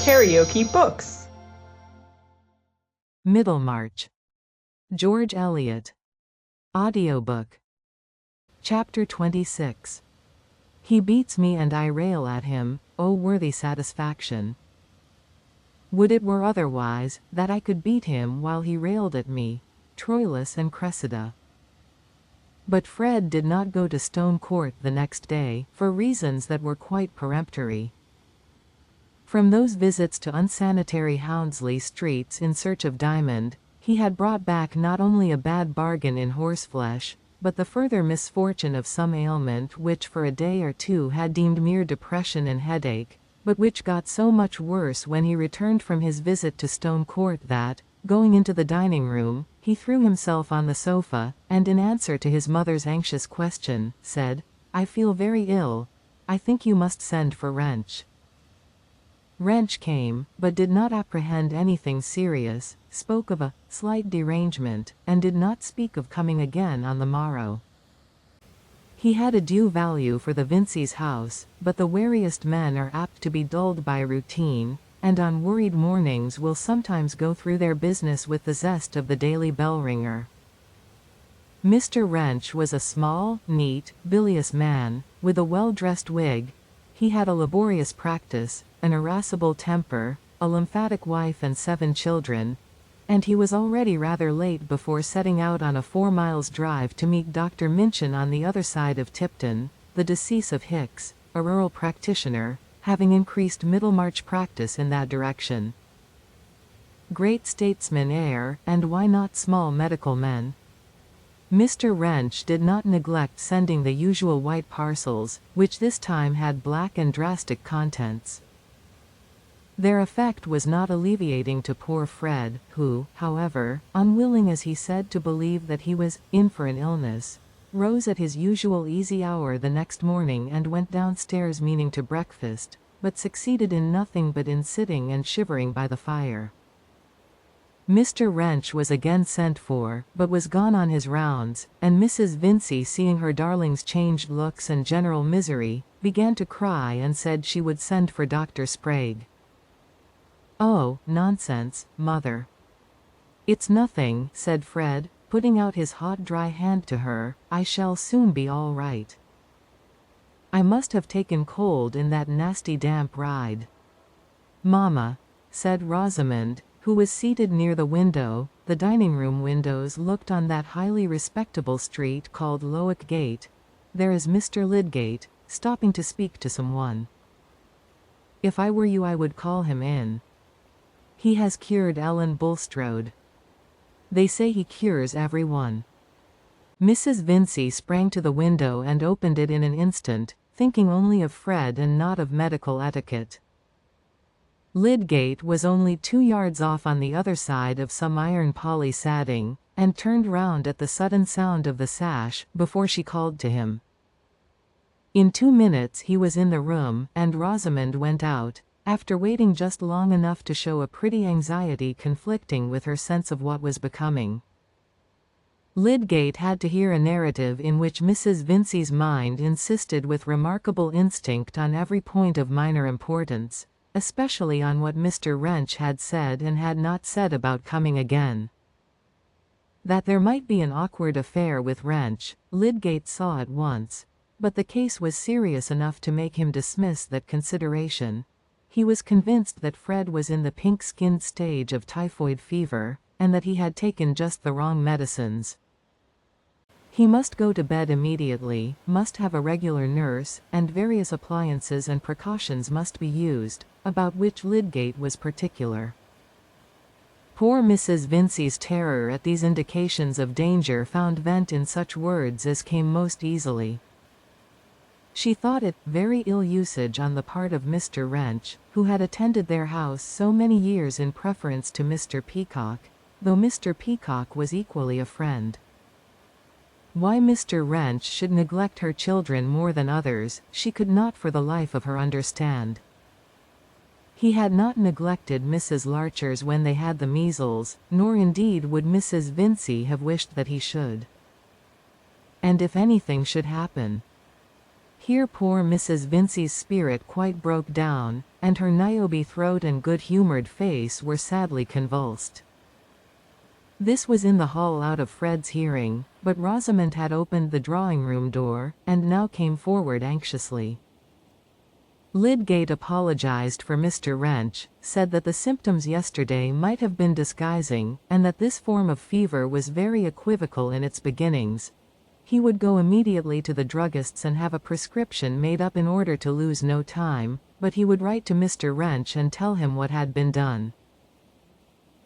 KaraokeBooks. Middlemarch. George Eliot. Audiobook. Chapter 26. He beats me and I rail at him, O worthy satisfaction. Would it were otherwise, that I could beat him while he railed at me. Troilus and Cressida. But Fred did not go to Stone Court the next day, for reasons that were quite peremptory. From those visits to unsanitary Houndsley streets in search of diamond, he had brought back not only a bad bargain in horseflesh, but the further misfortune of some ailment which for a day or two had deemed mere depression and headache, but which got so much worse when he returned from his visit to Stone Court that, going into the dining room, he threw himself on the sofa, and in answer to his mother's anxious question, said, "I feel very ill. I think you must send for Wrench." Wrench came, but did not apprehend anything serious, spoke of a slight derangement, and did not speak of coming again on the morrow. He had a due value for the Vincey's house, but the wariest men are apt to be dulled by routine, and on worried mornings will sometimes go through their business with the zest of the daily bell-ringer. Mr. Wrench was a small, neat, bilious man, with a well-dressed wig. He had a laborious practice, an irascible temper, a lymphatic wife and 7 children, and he was already rather late before setting out on a 4 miles drive to meet Dr. Minchin on the other side of Tipton, the decease of Hicks, a rural practitioner, having increased Middlemarch practice in that direction. Great statesmen err, and why not small medical men? Mr. Wrench did not neglect sending the usual white parcels, which this time had black and drastic contents. Their effect was not alleviating to poor Fred, who, however, unwilling as he said to believe that he was in for an illness, rose at his usual easy hour the next morning and went downstairs meaning to breakfast, but succeeded in nothing but in sitting and shivering by the fire. Mr. Wrench was again sent for, but was gone on his rounds, and Mrs. Vincey, seeing her darling's changed looks and general misery, began to cry and said she would send for Dr. Sprague. "Oh, nonsense, mother." "It's nothing," said Fred, putting out his hot dry hand to her, "I shall soon be all right. I must have taken cold in that nasty damp ride." "Mamma," said Rosamond, who was seated near the window, the dining-room windows looked on that highly respectable street called Lowick Gate, "there is Mr. Lydgate, stopping to speak to someone. If I were you I would call him in. He has cured Ellen Bulstrode. They say he cures every one." Mrs. Vincey sprang to the window and opened it in an instant, thinking only of Fred and not of medical etiquette. Lydgate was only 2 yards off on the other side of some iron palissading, and turned round at the sudden sound of the sash, before she called to him. In 2 minutes he was in the room, and Rosamond went out, after waiting just long enough to show a pretty anxiety conflicting with her sense of what was becoming. Lydgate had to hear a narrative in which Mrs. Vincey's mind insisted with remarkable instinct on every point of minor importance, especially on what Mr. Wrench had said and had not said about coming again. That there might be an awkward affair with Wrench, Lydgate saw at once, but the case was serious enough to make him dismiss that consideration. He was convinced that Fred was in the pink-skinned stage of typhoid fever, and that he had taken just the wrong medicines. He must go to bed immediately, must have a regular nurse, and various appliances and precautions must be used, about which Lydgate was particular. Poor Mrs. Vincey's terror at these indications of danger found vent in such words as came most easily. She thought it very ill usage on the part of Mr. Wrench, who had attended their house so many years in preference to Mr. Peacock, though Mr. Peacock was equally a friend. Why Mr. Wrench should neglect her children more than others, she could not for the life of her understand. He had not neglected Mrs. Larcher's when they had the measles, nor indeed would Mrs. Vincey have wished that he should. And if anything should happen. Here poor Mrs. Vincey's spirit quite broke down, and her Niobe throat and good-humored face were sadly convulsed. This was in the hall out of Fred's hearing, but Rosamond had opened the drawing-room door, and now came forward anxiously. Lydgate apologized for Mr. Wrench, said that the symptoms yesterday might have been disguising, and that this form of fever was very equivocal in its beginnings. He would go immediately to the druggist's and have a prescription made up in order to lose no time, but he would write to Mr. Wrench and tell him what had been done.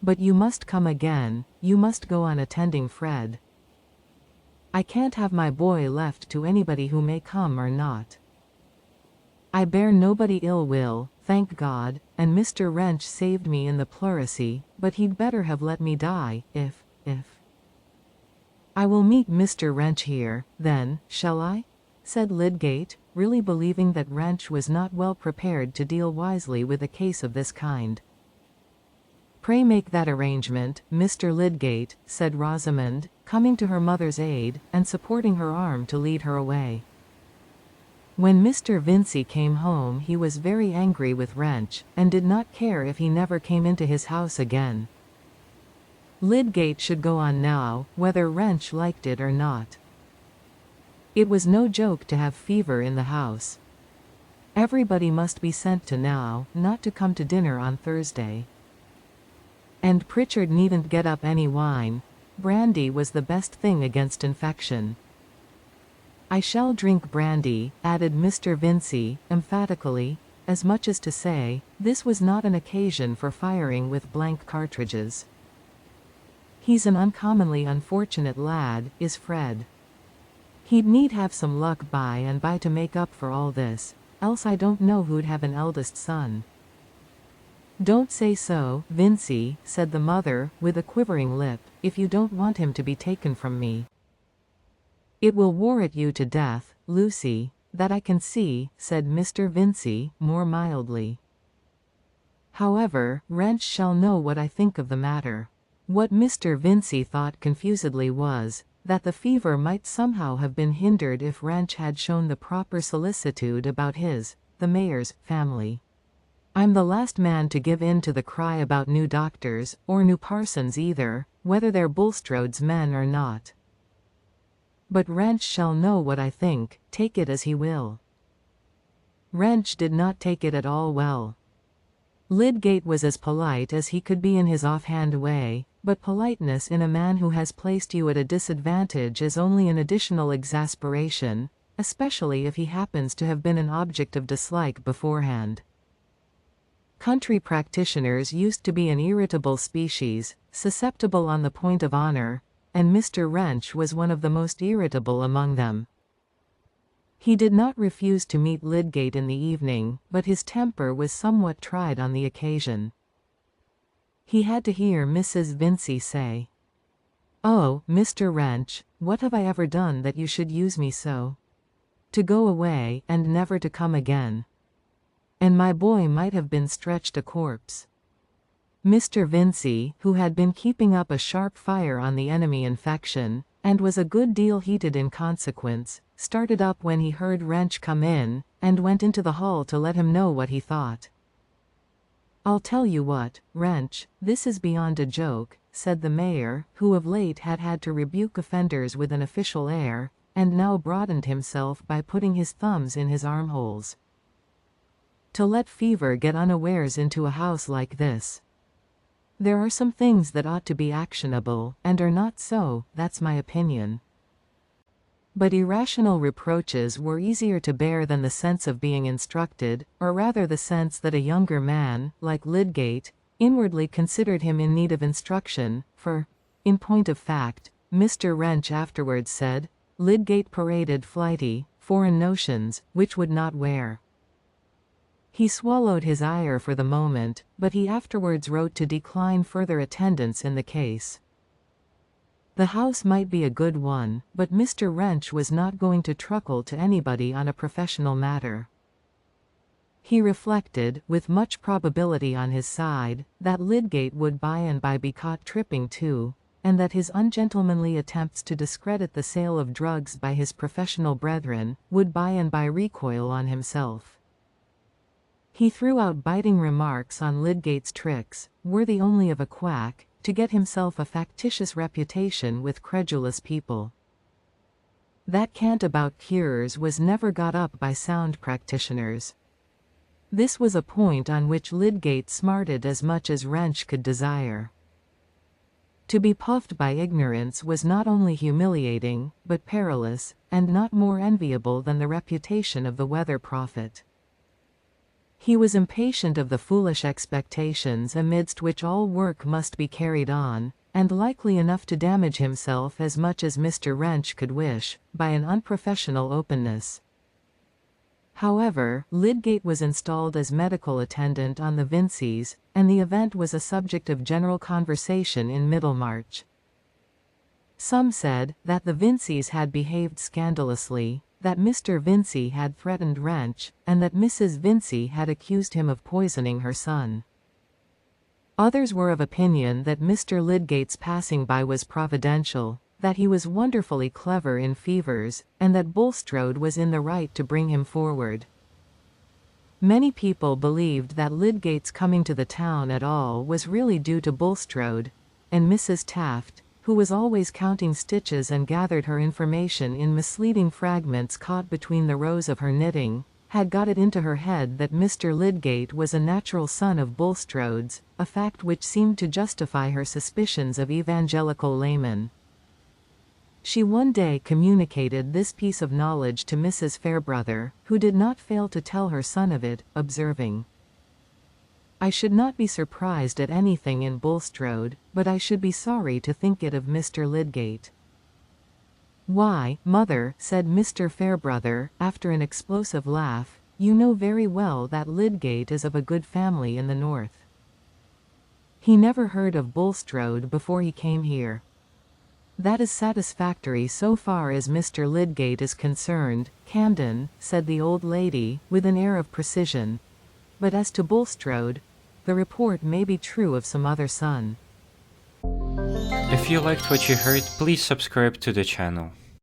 "But you must come again, you must go on attending Fred. I can't have my boy left to anybody who may come or not. I bear nobody ill will, thank God, and Mr. Wrench saved me in the pleurisy, but he'd better have let me die, if. I will meet Mr. Wrench here, then, shall I?" said Lydgate, really believing that Wrench was not well prepared to deal wisely with a case of this kind. "Pray make that arrangement, Mr. Lydgate," said Rosamond, coming to her mother's aid, and supporting her arm to lead her away. When Mr. Vincey came home he was very angry with Wrench, and did not care if he never came into his house again. Lydgate should go on now, whether Wrench liked it or not. It was no joke to have fever in the house. Everybody must be sent to now, not to come to dinner on Thursday. And Pritchard needn't get up any wine. Brandy was the best thing against infection. "I shall drink brandy," added Mr. Vincey, emphatically, as much as to say, this was not an occasion for firing with blank cartridges. "He's an uncommonly unfortunate lad, is Fred. He'd need have some luck by and by to make up for all this, else I don't know who'd have an eldest son." "Don't say so, Vincey," said the mother, with a quivering lip, "if you don't want him to be taken from me." "It will worrit you to death, Lucy, that I can see," said Mr. Vincey, more mildly. "However, Wrench shall know what I think of the matter." What Mr. Vincey thought confusedly was, that the fever might somehow have been hindered if Wrench had shown the proper solicitude about the mayor's, family. "I'm the last man to give in to the cry about new doctors, or new parsons either, whether they're Bulstrode's men or not. But Wrench shall know what I think, take it as he will." Wrench did not take it at all well. Lydgate was as polite as he could be in his offhand way, but politeness in a man who has placed you at a disadvantage is only an additional exasperation, especially if he happens to have been an object of dislike beforehand. Country practitioners used to be an irritable species, susceptible on the point of honor, and Mr. Wrench was one of the most irritable among them. He did not refuse to meet Lydgate in the evening, but his temper was somewhat tried on the occasion. He had to hear Mrs. Vincey say, "Oh, Mr. Wrench, what have I ever done that you should use me so? To go away, and never to come again. And my boy might have been stretched a corpse." Mr. Vincey, who had been keeping up a sharp fire on the enemy infection, and was a good deal heated in consequence, started up when he heard Wrench come in, and went into the hall to let him know what he thought. "I'll tell you what, Wrench, this is beyond a joke," said the mayor, who of late had had to rebuke offenders with an official air, and now broadened himself by putting his thumbs in his armholes. "To let fever get unawares into a house like this. There are some things that ought to be actionable, and are not so, that's my opinion." But irrational reproaches were easier to bear than the sense of being instructed, or rather the sense that a younger man, like Lydgate, inwardly considered him in need of instruction, for, in point of fact, Mr. Wrench afterwards said, Lydgate paraded flighty, foreign notions, which would not wear. He swallowed his ire for the moment, but he afterwards wrote to decline further attendance in the case. The house might be a good one, but Mr. Wrench was not going to truckle to anybody on a professional matter. He reflected, with much probability on his side, that Lydgate would by and by be caught tripping too, and that his ungentlemanly attempts to discredit the sale of drugs by his professional brethren would by and by recoil on himself. He threw out biting remarks on Lydgate's tricks, worthy only of a quack, to get himself a factitious reputation with credulous people. That cant about cures was never got up by sound practitioners. This was a point on which Lydgate smarted as much as Wrench could desire. To be puffed by ignorance was not only humiliating, but perilous, and not more enviable than the reputation of the weather prophet. He was impatient of the foolish expectations amidst which all work must be carried on, and likely enough to damage himself as much as Mr. Wrench could wish, by an unprofessional openness. However, Lydgate was installed as medical attendant on the Vinceys, and the event was a subject of general conversation in Middlemarch. Some said that the Vinceys had behaved scandalously, that Mr. Vincey had threatened Wrench, and that Mrs. Vincey had accused him of poisoning her son. Others were of opinion that Mr. Lydgate's passing by was providential, that he was wonderfully clever in fevers, and that Bulstrode was in the right to bring him forward. Many people believed that Lydgate's coming to the town at all was really due to Bulstrode, and Mrs. Taft, who was always counting stitches and gathered her information in misleading fragments caught between the rows of her knitting, had got it into her head that Mr. Lydgate was a natural son of Bulstrode's, a fact which seemed to justify her suspicions of evangelical laymen. She one day communicated this piece of knowledge to Mrs. Fairbrother, who did not fail to tell her son of it, observing, "I should not be surprised at anything in Bulstrode, but I should be sorry to think it of Mr. Lydgate." "Why, mother," said Mr. Fairbrother, after an explosive laugh, "you know very well that Lydgate is of a good family in the north. He never heard of Bulstrode before he came here." "That is satisfactory so far as Mr. Lydgate is concerned, Camden," said the old lady, with an air of precision. "But as to Bulstrode, the report may be true of some other son." If you liked what you heard, please subscribe to the channel.